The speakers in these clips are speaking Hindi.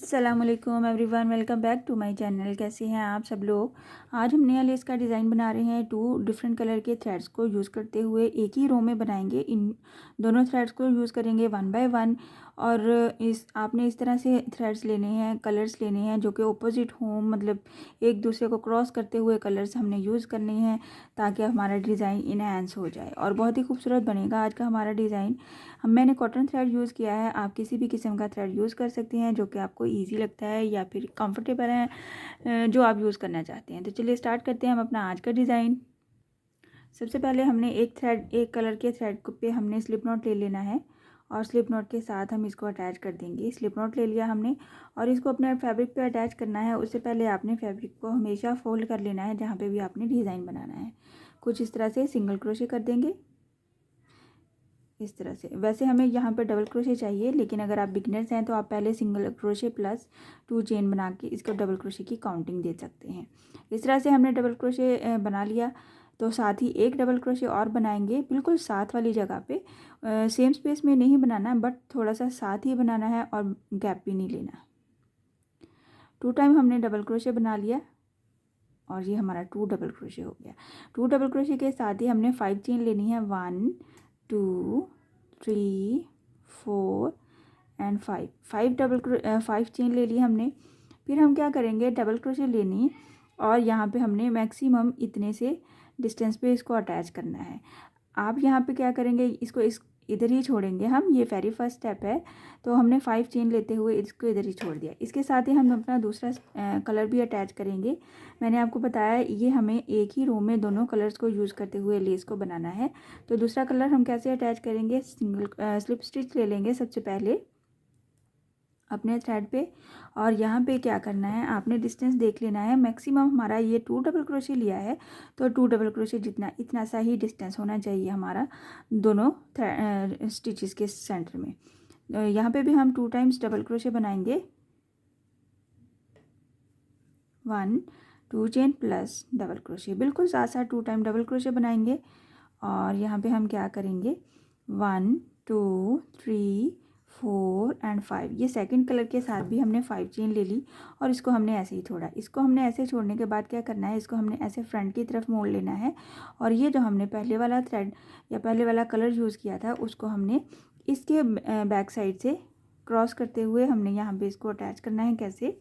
अस्सलामुअलैकुम everyone, welcome back to my channel. कैसे हैं आप सब लोग। आज हम नया लेस का डिज़ाइन बना रहे हैं। 2 डिफरेंट कलर के थ्रेड्स को यूज़ करते हुए एक ही रो में बनाएंगे। इन दोनों थ्रेड्स को यूज़ करेंगे 1 बाय 1 और आपने इस तरह से थ्रेड्स लेने हैं, कलर्स लेने हैं जो कि ऑपोजिट हों, मतलब एक दूसरे को क्रॉस करते हुए कलर्स हमने यूज़ करने हैं ताकि हमारा डिज़ाइन इनहेंस हो जाए और बहुत ही खूबसूरत बनेगा आज का हमारा डिज़ाइन। मैंने कॉटन थ्रेड यूज़ किया है, आप किसी भी किस्म का थ्रेड यूज़ कर सकते हैं जो कि आपको इजी लगता है या फिर कंफर्टेबल है, जो आप यूज़ करना चाहते हैं। तो चलिए स्टार्ट करते हैं हम अपना आज का डिज़ाइन। सबसे पहले हमने एक कलर के थ्रेड पे हमने स्लिप नॉट ले लेना है और स्लिप नॉट के साथ हम इसको अटैच कर देंगे। स्लिप नॉट ले लिया हमने और इसको अपने फैब्रिक पे अटैच करना है। उससे पहले आपने फैब्रिक को हमेशा फोल्ड कर लेना है जहाँ पे भी आपने डिज़ाइन बनाना है। कुछ इस तरह से सिंगल क्रोशे कर देंगे इस तरह से। वैसे हमें यहाँ पर डबल क्रोशे चाहिए, लेकिन अगर आप बिगनर्स हैं तो आप पहले सिंगल क्रोशे प्लस 2 चेन बना के इसको डबल क्रोशे की काउंटिंग दे सकते हैं। इस तरह से हमने डबल क्रोशे बना लिया। तो साथ ही एक डबल क्रोशे और बनाएंगे बिल्कुल साथ वाली जगह पे। सेम स्पेस में नहीं बनाना, बट थोड़ा सा साथ ही बनाना है और गैप भी नहीं लेना। 2 टाइम हमने डबल क्रोशे बना लिया और ये हमारा 2 डबल क्रोशे हो गया। 2 डबल क्रोशे के साथ ही हमने 5 चेन लेनी है। 1 2 3 4 एंड 5 चेन ले ली हमने। फिर हम क्या करेंगे, डबल क्रोशे लेनी और यहाँ पे हमने मैक्सिमम इतने से डिस्टेंस पे इसको अटैच करना है। आप यहाँ पे क्या करेंगे, इसको इधर ही छोड़ेंगे हम, ये वेरी फर्स्ट स्टेप है। तो हमने 5 चेन लेते हुए इसको इधर ही छोड़ दिया। इसके साथ ही हम अपना दूसरा कलर भी अटैच करेंगे। मैंने आपको बताया ये हमें एक ही रो में दोनों कलर्स को यूज़ करते हुए लेस को बनाना है। तो दूसरा कलर हम कैसे अटैच करेंगे, सिंगल स्लिप स्टिच ले लेंगे सबसे पहले अपने थ्रेड पे और यहाँ पे क्या करना है, आपने डिस्टेंस देख लेना है। मैक्सिमम हमारा ये 2 डबल क्रोशे लिया है तो 2 डबल क्रोशे जितना इतना सा ही डिस्टेंस होना चाहिए हमारा दोनों स्टिचेस के सेंटर में। यहाँ पे भी हम 2 टाइम्स डबल क्रोशे बनाएंगे। 1 2 चेन प्लस डबल क्रोशे, बिल्कुल साथ साथ 2 टाइम डबल क्रोशे बनाएंगे। और यहाँ पे हम क्या करेंगे, 1 2 3 4 एंड 5। ये सेकंड कलर के साथ भी हमने 5 चेन ले ली और इसको हमने ऐसे ही छोड़ा। इसको हमने ऐसे छोड़ने के बाद क्या करना है, इसको हमने ऐसे फ्रंट की तरफ मोड़ लेना है और ये जो हमने पहले वाला थ्रेड या पहले वाला कलर यूज़ किया था उसको हमने इसके बैक साइड से क्रॉस करते हुए हमने यहाँ पे इसको अटैच करना है। कैसे,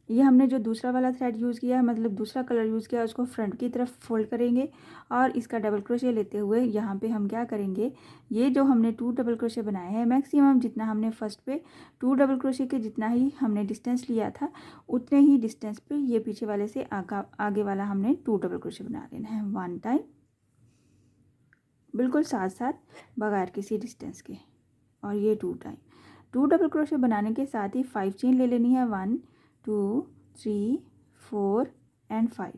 ये हमने जो दूसरा वाला थ्रेड यूज़ किया है, मतलब दूसरा कलर यूज़ किया है, उसको फ्रंट की तरफ फोल्ड करेंगे और इसका डबल क्रोशे लेते हुए यहाँ पे हम क्या करेंगे, ये जो हमने 2 डबल क्रोशे बनाए हैं, मैक्सिमम जितना हमने फर्स्ट पे 2 डबल क्रोशे के जितना ही हमने डिस्टेंस लिया था उतने ही डिस्टेंस पे ये पीछे वाले से आगे वाला हमने 2 डबल क्रोशे बना लेना है 1 टाइम, बिल्कुल साथ साथ बगैर किसी डिस्टेंस के। और ये 2 टाइम 2 डबल क्रोशे बनाने के साथ ही 5 चेन ले लेनी है। 1 2 3 4 एंड 5।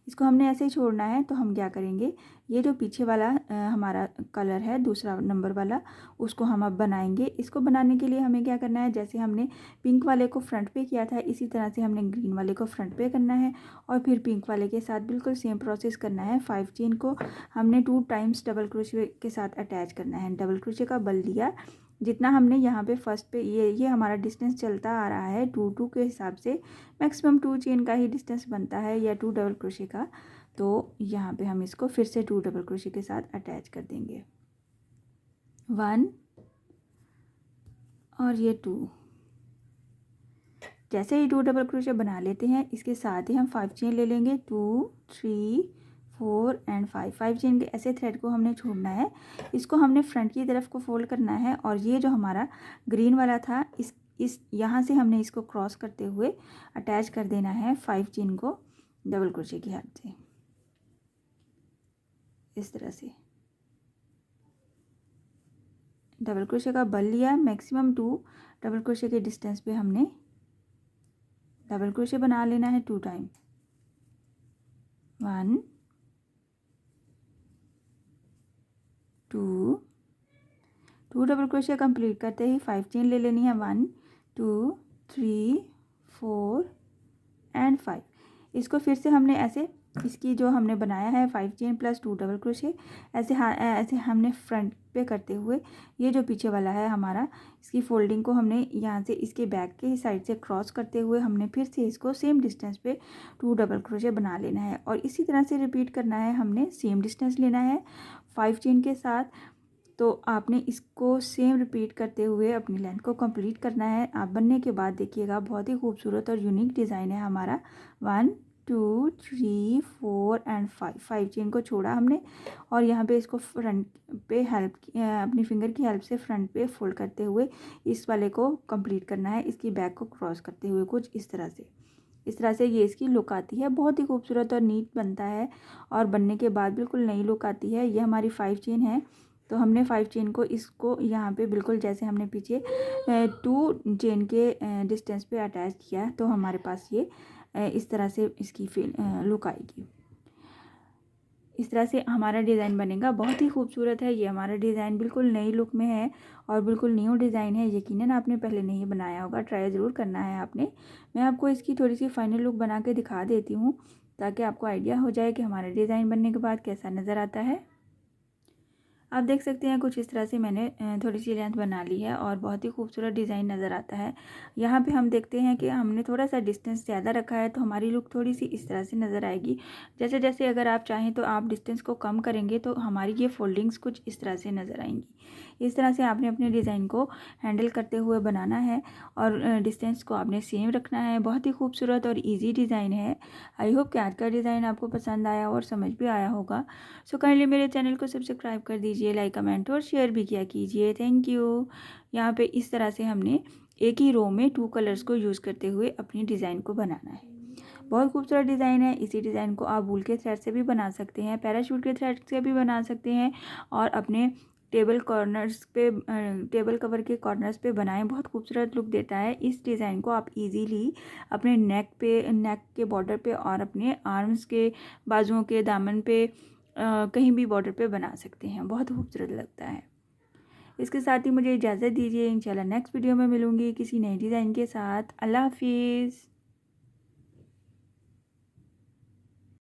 इसको हमने ऐसे ही छोड़ना है। तो हम क्या करेंगे, ये जो पीछे वाला हमारा कलर है दूसरा नंबर वाला, उसको हम अब बनाएंगे। इसको बनाने के लिए हमें क्या करना है, जैसे हमने पिंक वाले को फ्रंट पे किया था इसी तरह से हमने ग्रीन वाले को फ्रंट पे करना है और फिर पिंक वाले के साथ बिल्कुल सेम प्रोसेस करना है। 5 चेन को हमने 2 टाइम्स डबल क्रोशे के साथ अटैच करना है। डबल क्रोशे का बल दिया जितना हमने यहाँ पे फर्स्ट पे, ये हमारा डिस्टेंस चलता आ रहा है 2 2 के हिसाब से। मैक्सिमम 2 चेन का ही डिस्टेंस बनता है या 2 डबल क्रोशे का। तो यहाँ पे हम इसको फिर से 2 डबल क्रोशे के साथ अटैच कर देंगे। 1 और ये 2। जैसे ही 2 डबल क्रोशे बना लेते हैं इसके साथ ही हम 5 चेन ले लेंगे। 2 3 4 एंड 5 चेन के ऐसे थ्रेड को हमने छोड़ना है। इसको हमने फ्रंट की तरफ को फोल्ड करना है और ये जो हमारा ग्रीन वाला था इस यहाँ से हमने इसको क्रॉस करते हुए अटैच कर देना है 5 चेन को डबल क्रोशे की हेल्प से इस तरह से। डबल क्रोशे का बल लिया, मैक्सिमम 2 डबल क्रोशे के डिस्टेंस पे हमने डबल क्रोशे बना लेना है 2 टाइम। 1 2 डबल क्रोशे कंप्लीट करते ही 5 चेन ले लेनी है। 1 2 3 4 एंड 5। इसको फिर से हमने ऐसे इसकी जो हमने बनाया है 5 चेन प्लस 2 डबल क्रोशे ऐसे हमने फ्रंट पे करते हुए ये जो पीछे वाला है हमारा, इसकी फोल्डिंग को हमने यहाँ से इसके बैक के साइड से क्रॉस करते हुए हमने फिर से इसको सेम डिस्टेंस पे 2 डबल क्रोशे बना लेना है। और इसी तरह से रिपीट करना है, हमने सेम डिस्टेंस लेना है 5 चेन के साथ। तो आपने इसको सेम रिपीट करते हुए अपनी लेंथ को कंप्लीट करना है। आप बनने के बाद देखिएगा बहुत ही खूबसूरत और यूनिक डिज़ाइन है हमारा। 1 2 3 4 एंड 5 चेन को छोड़ा हमने और यहाँ पे इसको फ्रंट पे अपनी फिंगर की हेल्प से फ्रंट पे फोल्ड करते हुए इस वाले को कंप्लीट करना है, इसकी बैक को क्रॉस करते हुए कुछ इस तरह से ये इसकी लुक आती है। बहुत ही खूबसूरत और नीट बनता है और बनने के बाद बिल्कुल नई लुक आती है। ये हमारी 5 चेन है, तो हमने 5 चेन को इसको यहाँ पे बिल्कुल जैसे हमने पीछे 2 चेन के डिस्टेंस पे अटैच किया है, तो हमारे पास ये इस तरह से इसकी लुक आएगी। इस तरह से हमारा डिज़ाइन बनेगा। बहुत ही खूबसूरत है ये हमारा डिज़ाइन, बिल्कुल नई लुक में है और बिल्कुल न्यू डिज़ाइन है। यकीनन आपने पहले नहीं बनाया होगा, ट्राई ज़रूर करना है आपने। मैं आपको इसकी थोड़ी सी फाइनल लुक बना के दिखा देती हूँ ताकि आपको आइडिया हो जाए कि हमारा डिज़ाइन बनने के बाद कैसा नज़र आता है। आप देख सकते हैं कुछ इस तरह से मैंने थोड़ी सी लेंथ बना ली है और बहुत ही खूबसूरत डिज़ाइन नज़र आता है। यहाँ पे हम देखते हैं कि हमने थोड़ा सा डिस्टेंस ज़्यादा रखा है, तो हमारी लुक थोड़ी सी इस तरह से नज़र आएगी। जैसे जैसे अगर आप चाहें तो आप डिस्टेंस को कम करेंगे तो हमारी ये फोल्डिंग्स कुछ इस तरह से नज़र आएंगी। इस तरह से आपने अपने डिज़ाइन को हैंडल करते हुए बनाना है और डिस्टेंस को आपने सेम रखना है। बहुत ही खूबसूरत और ईजी डिज़ाइन है। आई होप कि आज का डिज़ाइन आपको पसंद आया और समझ भी आया होगा। सो काइंडली मेरे चैनल को सब्सक्राइब कर दीजिए, लाइक कमेंट और शेयर भी किया कीजिए। Thank you. यहाँ पे इस तरह से हमने एक ही रो में 2 कलर्स को यूज़ करते हुए अपनी डिज़ाइन को बनाना है। बहुत खूबसूरत डिज़ाइन है। इसी डिज़ाइन को आप वूल के थ्रेड से भी बना सकते हैं, पैराशूट के थ्रेड से भी बना सकते हैं और अपने टेबल कवर के कॉर्नर्स पे बनाएं। बहुत खूबसूरत लुक देता है। इस डिज़ाइन को आप इजीली अपने नेक के बॉर्डर पे और अपने आर्म्स के, बाजुओं के, दामन पे, कहीं भी बॉर्डर पे बना सकते हैं। बहुत खूबसूरत लगता है। इसके साथ ही मुझे इजाज़त दीजिए। इंशाल्लाह नेक्स्ट वीडियो में मिलूँगी किसी नए डिज़ाइन के साथ। अल्लाह हाफिज़।